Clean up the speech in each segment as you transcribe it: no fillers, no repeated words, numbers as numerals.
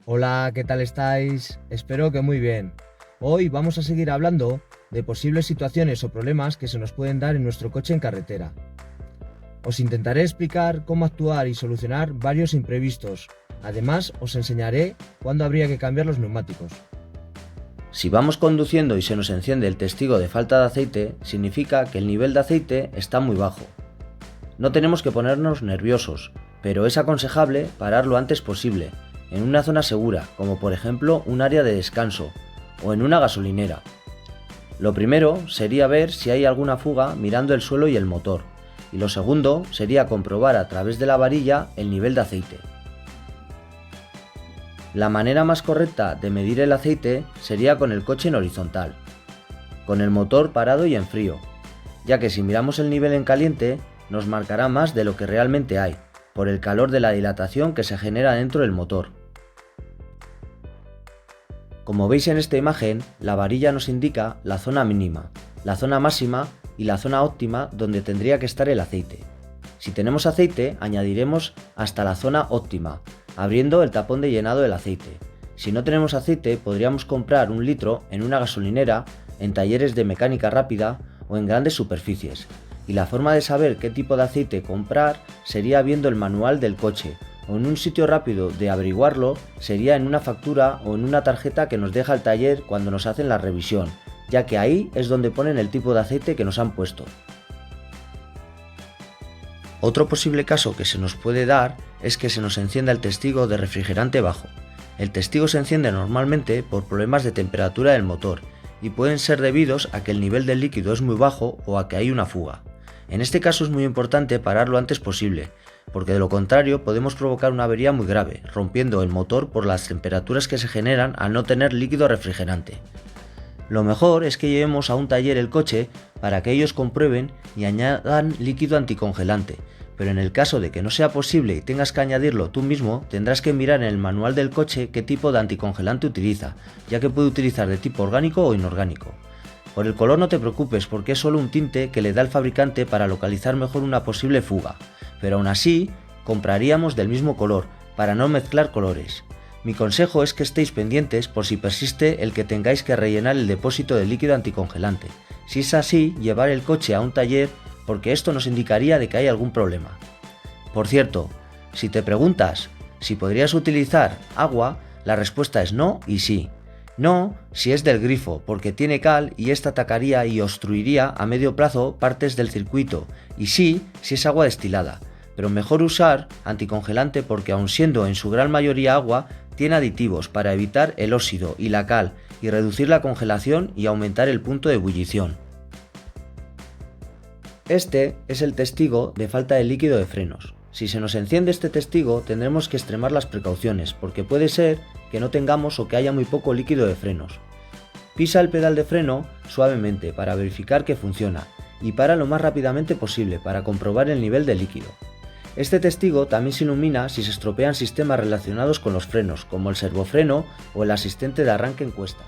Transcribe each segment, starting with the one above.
Hola, ¿qué tal estáis? Espero que muy bien. Hoy vamos a seguir hablando de posibles situaciones o problemas que se nos pueden dar en nuestro coche en carretera. Os intentaré explicar cómo actuar y solucionar varios imprevistos. Además, os enseñaré cuándo habría que cambiar los neumáticos. Si vamos conduciendo y se nos enciende el testigo de falta de aceite, significa que el nivel de aceite está muy bajo. No tenemos que ponernos nerviosos, pero es aconsejable parar lo antes posible, en una zona segura, como por ejemplo un área de descanso, o en una gasolinera. Lo primero sería ver si hay alguna fuga mirando el suelo y el motor, y lo segundo sería comprobar a través de la varilla el nivel de aceite. La manera más correcta de medir el aceite sería con el coche en horizontal, con el motor parado y en frío, ya que si miramos el nivel en caliente nos marcará más de lo que realmente hay, por el calor de la dilatación que se genera dentro del motor. Como veis en esta imagen, la varilla nos indica la zona mínima, la zona máxima y la zona óptima donde tendría que estar el aceite. Si tenemos aceite, añadiremos hasta la zona óptima, abriendo el tapón de llenado del aceite. Si no tenemos aceite, podríamos comprar 1 litro en una gasolinera, en talleres de mecánica rápida o en grandes superficies. Y la forma de saber qué tipo de aceite comprar sería viendo el manual del coche, o en un sitio rápido de averiguarlo sería en una factura o en una tarjeta que nos deja el taller cuando nos hacen la revisión, ya que ahí es donde ponen el tipo de aceite que nos han puesto. Otro posible caso que se nos puede dar es que se nos encienda el testigo de refrigerante bajo. El testigo se enciende normalmente por problemas de temperatura del motor y pueden ser debidos a que el nivel del líquido es muy bajo o a que hay una fuga. En este caso es muy importante parar lo antes posible, porque de lo contrario podemos provocar una avería muy grave, rompiendo el motor por las temperaturas que se generan al no tener líquido refrigerante. Lo mejor es que llevemos a un taller el coche para que ellos comprueben y añadan líquido anticongelante, pero en el caso de que no sea posible y tengas que añadirlo tú mismo, tendrás que mirar en el manual del coche qué tipo de anticongelante utiliza, ya que puede utilizar de tipo orgánico o inorgánico. Por el color no te preocupes porque es solo un tinte que le da el fabricante para localizar mejor una posible fuga, pero aún así compraríamos del mismo color para no mezclar colores. Mi consejo es que estéis pendientes por si persiste el que tengáis que rellenar el depósito de líquido anticongelante. Si es así, llevar el coche a un taller porque esto nos indicaría de que hay algún problema. Por cierto, si te preguntas si podrías utilizar agua, la respuesta es no y sí. No si es del grifo, porque tiene cal y esta atacaría y obstruiría a medio plazo partes del circuito, y sí si es agua destilada, pero mejor usar anticongelante porque aun siendo en su gran mayoría agua, tiene aditivos para evitar el óxido y la cal y reducir la congelación y aumentar el punto de ebullición. Este es el testigo de falta de líquido de frenos. Si se nos enciende este testigo tendremos que extremar las precauciones porque puede ser que no tengamos o que haya muy poco líquido de frenos. Pisa el pedal de freno suavemente para verificar que funciona y para lo más rápidamente posible para comprobar el nivel de líquido. Este testigo también se ilumina si se estropean sistemas relacionados con los frenos, como el servofreno o el asistente de arranque en cuesta.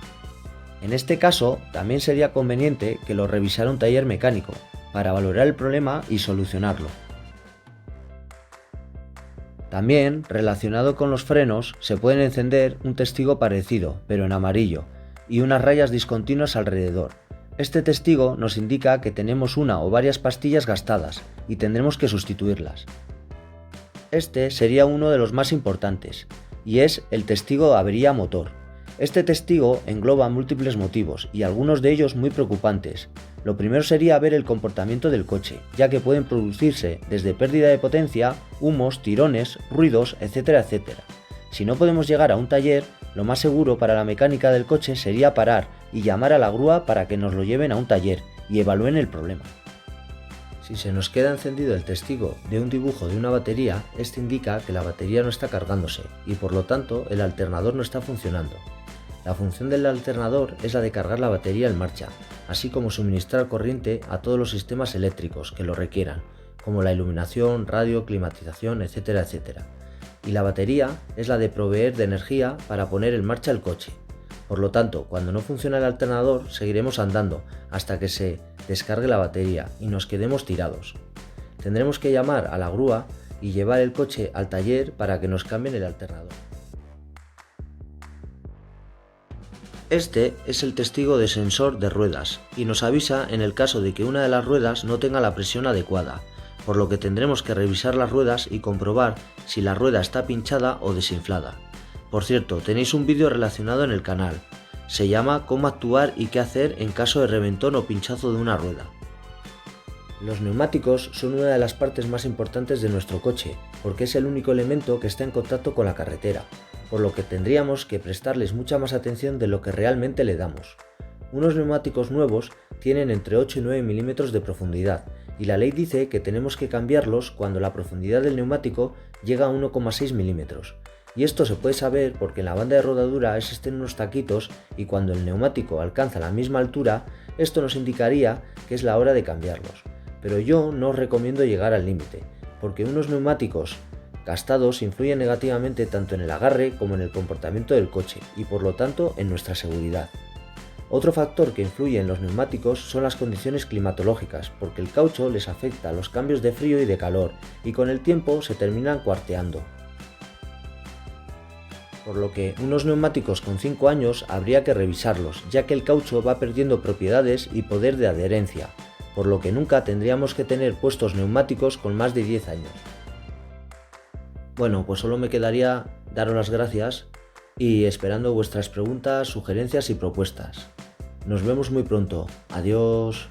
En este caso, también sería conveniente que lo revisara un taller mecánico, para valorar el problema y solucionarlo. También, relacionado con los frenos, se pueden encender un testigo parecido, pero en amarillo, y unas rayas discontinuas alrededor. Este testigo nos indica que tenemos una o varias pastillas gastadas y tendremos que sustituirlas. Este sería uno de los más importantes, y es el testigo de avería motor. Este testigo engloba múltiples motivos, y algunos de ellos muy preocupantes. Lo primero sería ver el comportamiento del coche, ya que pueden producirse desde pérdida de potencia, humos, tirones, ruidos, etcétera, etcétera. Si no podemos llegar a un taller, lo más seguro para la mecánica del coche sería parar y llamar a la grúa para que nos lo lleven a un taller y evalúen el problema. Si se nos queda encendido el testigo de un dibujo de una batería, este indica que la batería no está cargándose y por lo tanto el alternador no está funcionando. La función del alternador es la de cargar la batería en marcha, así como suministrar corriente a todos los sistemas eléctricos que lo requieran, como la iluminación, radio, climatización, etcétera, etcétera. Y la batería es la de proveer de energía para poner en marcha el coche. Por lo tanto, cuando no funciona el alternador, seguiremos andando hasta que se descargue la batería y nos quedemos tirados. Tendremos que llamar a la grúa y llevar el coche al taller para que nos cambien el alternador. Este es el testigo de sensor de ruedas y nos avisa en el caso de que una de las ruedas no tenga la presión adecuada, por lo que tendremos que revisar las ruedas y comprobar si la rueda está pinchada o desinflada. Por cierto, tenéis un vídeo relacionado en el canal. Se llama Cómo actuar y qué hacer en caso de reventón o pinchazo de una rueda. Los neumáticos son una de las partes más importantes de nuestro coche, porque es el único elemento que está en contacto con la carretera, por lo que tendríamos que prestarles mucha más atención de lo que realmente le damos. Unos neumáticos nuevos tienen entre 8 y 9 milímetros de profundidad, y la ley dice que tenemos que cambiarlos cuando la profundidad del neumático llega a 1,6 milímetros. Y esto se puede saber porque en la banda de rodadura existen unos taquitos y cuando el neumático alcanza la misma altura, esto nos indicaría que es la hora de cambiarlos. Pero yo no os recomiendo llegar al límite, porque unos neumáticos gastados influyen negativamente tanto en el agarre como en el comportamiento del coche y por lo tanto en nuestra seguridad. Otro factor que influye en los neumáticos son las condiciones climatológicas, porque el caucho les afecta a los cambios de frío y de calor y con el tiempo se terminan cuarteando. Por lo que unos neumáticos con 5 años habría que revisarlos, ya que el caucho va perdiendo propiedades y poder de adherencia, por lo que nunca tendríamos que tener puestos neumáticos con más de 10 años. Bueno, pues solo me quedaría daros las gracias y esperando vuestras preguntas, sugerencias y propuestas. Nos vemos muy pronto. Adiós.